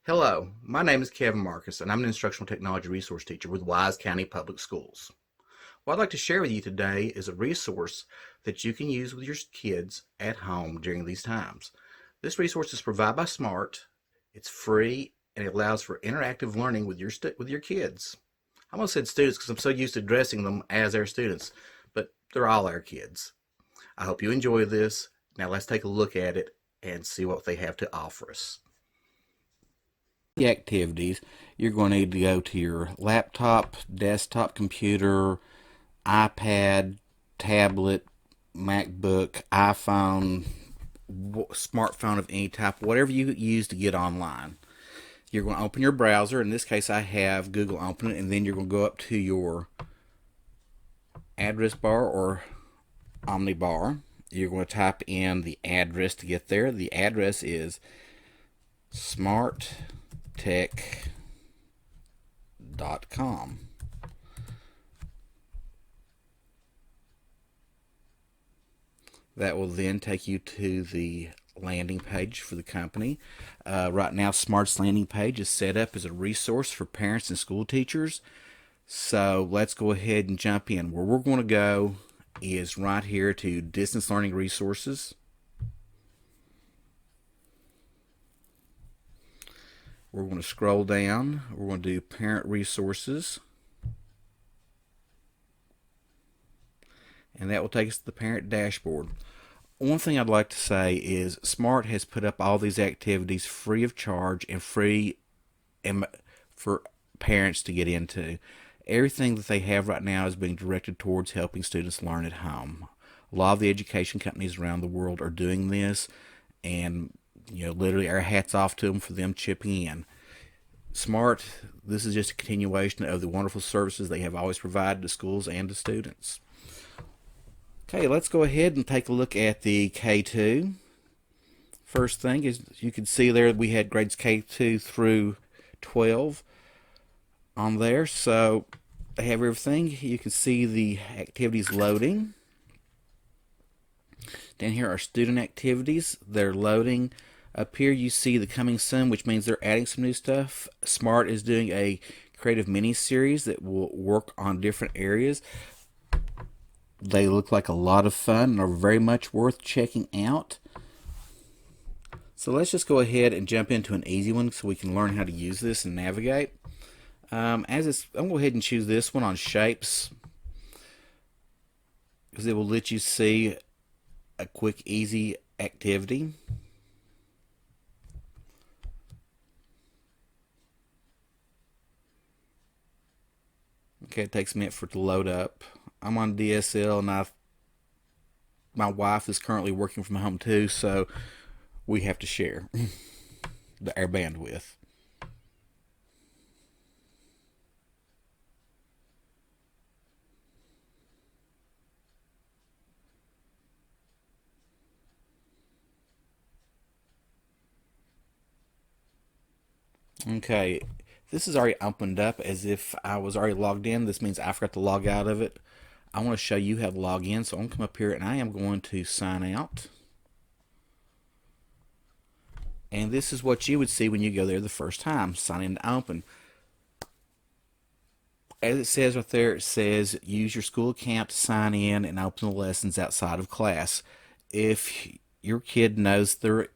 Hello, my name is Kevin Marcus, and I'm an instructional technology resource teacher with Wise County Public Schools. What I'd like to share with you today is a resource that you can use with your kids at home during these times. This resource is provided by Smart. It's free and it allows for interactive learning with your kids. I almost said students because I'm so used to addressing them as their students, but they're all our kids. I hope you enjoy this. Now let's take a look at it and see what they have to offer us. The activities, you're going to need to go to your laptop, desktop computer, iPad, tablet, MacBook, iPhone, smartphone of any type, whatever you use to get online. You're going to open your browser. In this case, I have Google open it, and then you're going to go up to your address bar or omnibar. You're going to type in the address to get there. The address is smarttech.com. That will then take you to the landing page for the company. Right now, Smart's landing page is set up as a resource for parents and school teachers. So let's go ahead and jump in. Where we're going to go is right here to Distance Learning Resources. We're going to scroll down. We're going to do Parent Resources. And that will take us to the parent dashboard. One thing I'd like to say is Smart has put up all these activities free of charge and free for parents to get into. Everything that they have right now is being directed towards helping students learn at home. A lot of the education companies around the world are doing this, and literally our hats off to them for them chipping in. Smart, this is just a continuation of the wonderful services they have always provided to schools and to students. Okay, let's go ahead and take a look at the K2. First thing is, you can see there we had grades K2 through 12 on there. So they have everything. You can see the activities loading. Down here are student activities. They're loading. Up here you see the coming soon, which means they're adding some new stuff. Smart is doing a creative mini series that will work on different areas. They look like a lot of fun and are very much worth checking out. So let's just go ahead and jump into an easy one so we can learn how to use this and navigate. I'm going to go ahead and choose this one on shapes, because it will let you see a quick, easy activity. Okay, it takes a minute for it to load up. I'm on DSL, and my wife is currently working from home too, so we have to share our bandwidth. Okay, this is already opened up as if I was already logged in. This means I forgot to log out of it. I want to show you how to log in, so I'm going to come up here and I am going to sign out. And this is what you would see when you go there the first time. Sign in to open. As it says right there, it says use your school account to sign in and open the lessons outside of class. If your kid knows their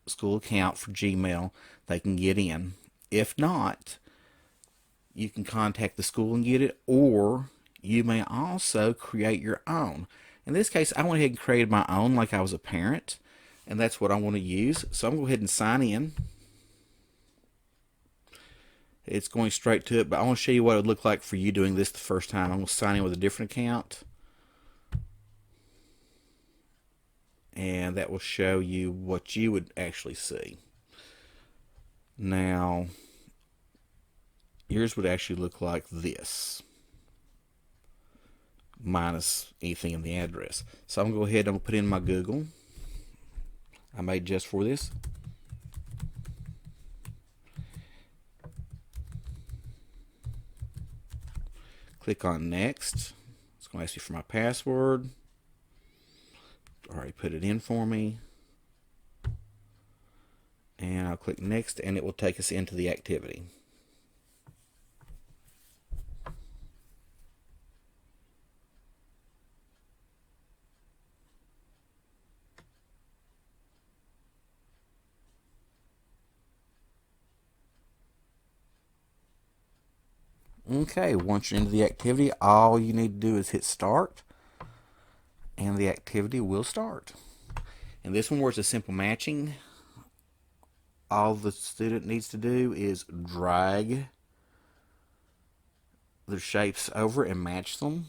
school account for Gmail, they can get in. If not, you can contact the school and get it, or you may also create your own. In this case, I went ahead and created my own like I was a parent, and that's what I want to use. So I'm going to go ahead and sign in. It's going straight to it, but I want to show you what it would look like for you doing this the first time. I'm going to sign in with a different account, and that will show you what you would actually see. Now, yours would actually look like this, minus anything in the address. So I'm going to go ahead and I'm going to put in my Google I made just for this. Click on next. It's going to ask you for my password. Already put it in for me. And I'll click next, and it will take us into the activity. Okay, once you're into the activity, all you need to do is hit start, and the activity will start. And this one, where it's a simple matching, all the student needs to do is drag the shapes over and match them.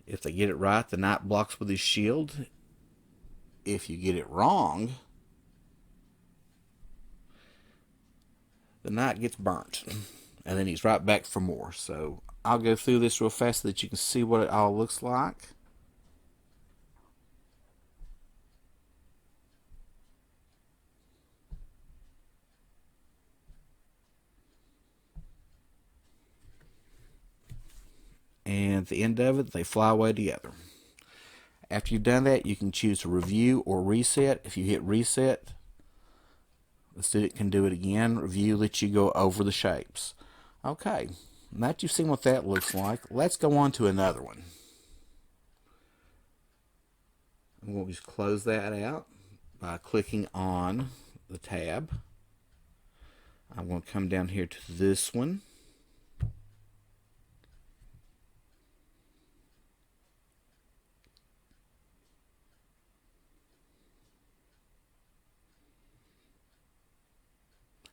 If they get it right, the knight blocks with his shield. If you get it wrong, the knight gets burnt, and then he's right back for more. So I'll go through this real fast so that you can see what it all looks like. And at the end of it, they fly away together. After you've done that, you can choose to review or reset. If you hit reset, the student can do it again. Review lets you go over the shapes. Okay, now that you've seen what that looks like, let's go on to another one. I'm going to just close that out by clicking on the tab. I'm going to come down here to this one.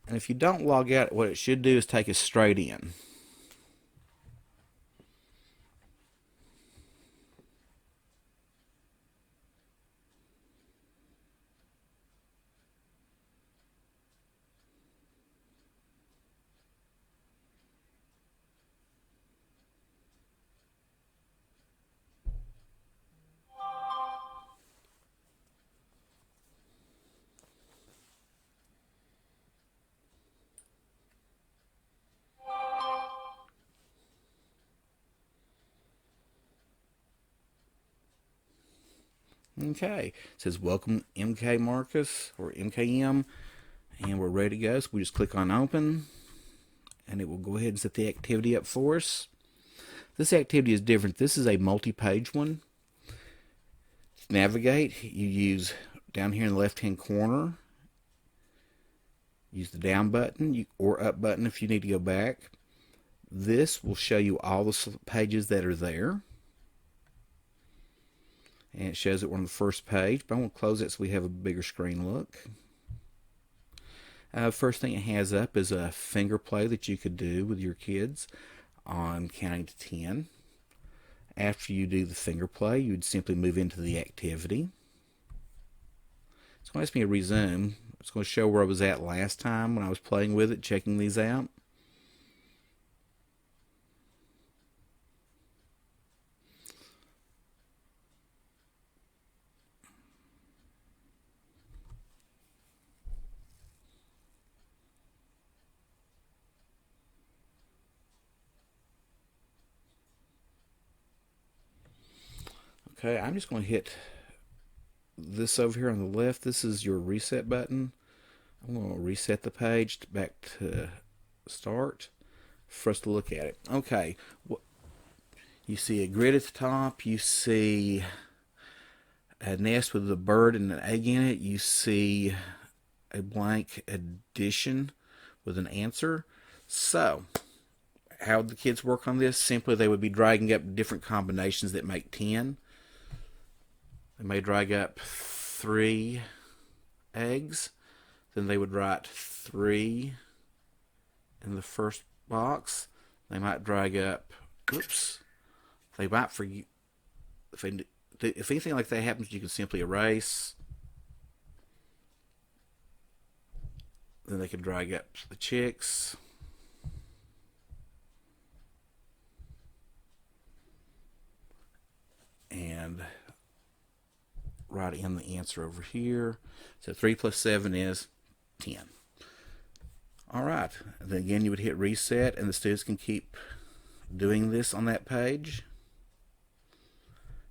And if you don't log out, what it should do is take us straight in. Okay, it says welcome MK Marcus or MKM, and we're ready to go. So we just click on open, and it will go ahead and set the activity up for us. This activity is different. This is a multi-page one. To navigate, you use down here in the left-hand corner, use the down button or up button if you need to go back. This will show you all the pages that are there. And it shows that we're on the first page, but I'm going to close it so we have a bigger screen look. First thing it has up is a finger play that you could do with your kids on counting to 10. After you do the finger play, you would simply move into the activity. It's going to ask me to resume. It's going to show where I was at last time when I was playing with it, checking these out. Okay, I'm just going to hit this over here on the left. This is your reset button. I'm going to reset the page back to start for us to look at it. Okay, you see a grid at the top. You see a nest with a bird and an egg in it. You see a blank addition with an answer. So, how would the kids work on this? Simply, they would be dragging up different combinations that make 10. They may drag up 3 eggs. Then they would write 3 in the first box. They might drag up, oops, they might forget. If anything like that happens, you can simply erase. Then they could drag up the chicks. And write in the answer over here. So 3 plus 7 is 10. Alright, then again you would hit reset, and the students can keep doing this on that page.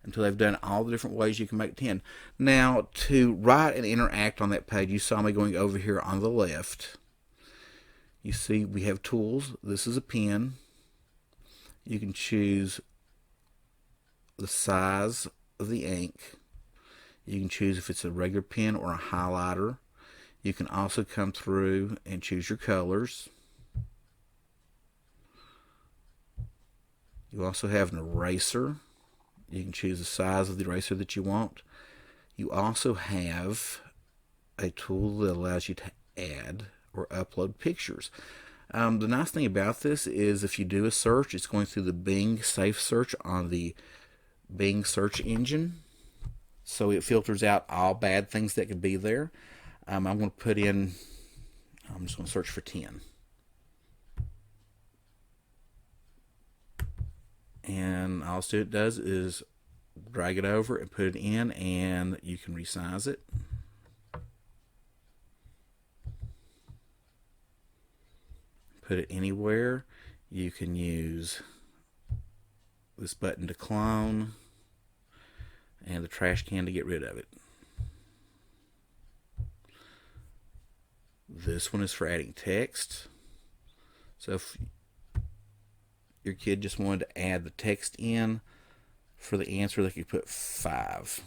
until they've done all the different ways you can make 10. Now, to write and interact on that page, you saw me going over here on the left. You see we have tools. This is a pen. You can choose the size of the ink. You can choose if it's a regular pen or a highlighter. You can also come through and choose your colors. You also have an eraser. You can choose the size of the eraser that you want. You also have a tool that allows you to add or upload pictures. The nice thing about this is if you do a search, it's going through the Bing Safe Search on the Bing search engine. So it filters out all bad things that could be there. I'm going to put in, I'm just going to search for 10. And all it does is drag it over and put it in, and you can resize it. Put it anywhere. You can use this button to clone and the trash can to get rid of it. This one is for adding text. So if your kid just wanted to add the text in for the answer, they could put 5.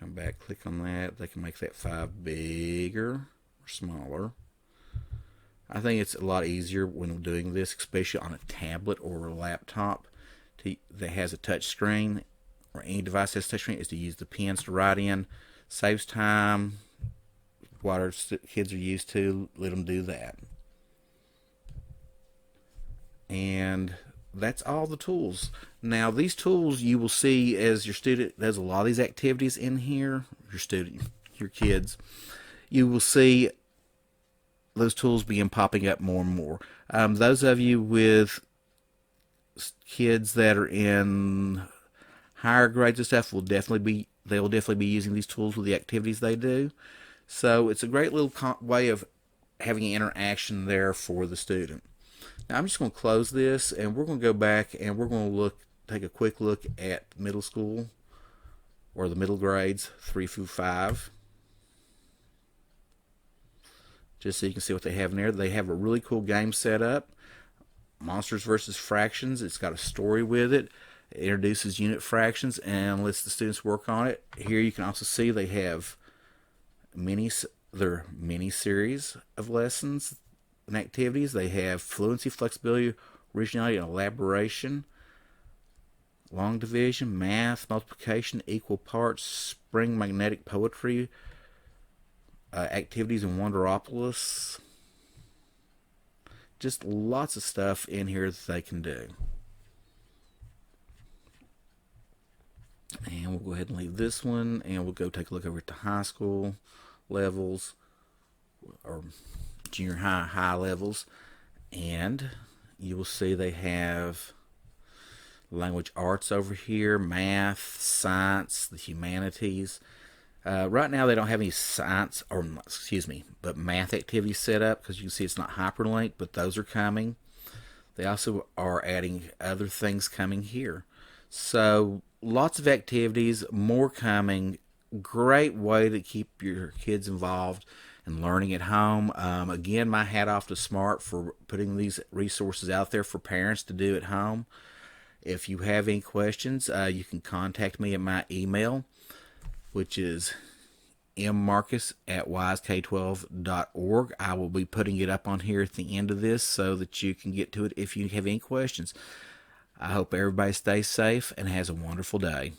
Come back, click on that. They can make that 5 bigger or smaller. I think it's a lot easier when doing this, especially on a tablet or a laptop that has a touch screen, or any device that has a touch screen, is to use the pens to write in. Saves time. What our kids are used to, let them do that. And that's all the tools. Now, these tools you will see as your student, there's a lot of these activities in here, your kids. You will see those tools begin popping up more and more. Those of you with kids that are in higher grades and stuff will definitely be using these tools with the activities they do. So it's a great little way of having an interaction there for the student. Now I'm just going to close this, and we're going to go back and we're going to take a quick look at middle school, or the middle grades 3 through 5. Just so you can see what they have in there. They have a really cool game set up. Monsters versus Fractions. It's got a story with it. It introduces unit fractions and lets the students work on it. Here you can also see they have their mini series of lessons and activities. They have fluency, flexibility, originality, and elaboration, long division, math, multiplication, equal parts, spring magnetic poetry, activities in Wonderopolis. Just lots of stuff in here that they can do. And we'll go ahead and leave this one, and we'll go take a look over at the high school levels, or junior high levels. And you will see they have language arts over here, math, science, the humanities. Right now they don't have any science, but math activities set up, because you can see it's not hyperlinked, but those are coming. They also are adding other things coming here. So lots of activities, more coming. Great way to keep your kids involved and learning at home. Again, my hat off to Smart for putting these resources out there for parents to do at home. If you have any questions, you can contact me at my email, which is mmarcus@wisek12.org. I will be putting it up on here at the end of this so that you can get to it if you have any questions. I hope everybody stays safe and has a wonderful day.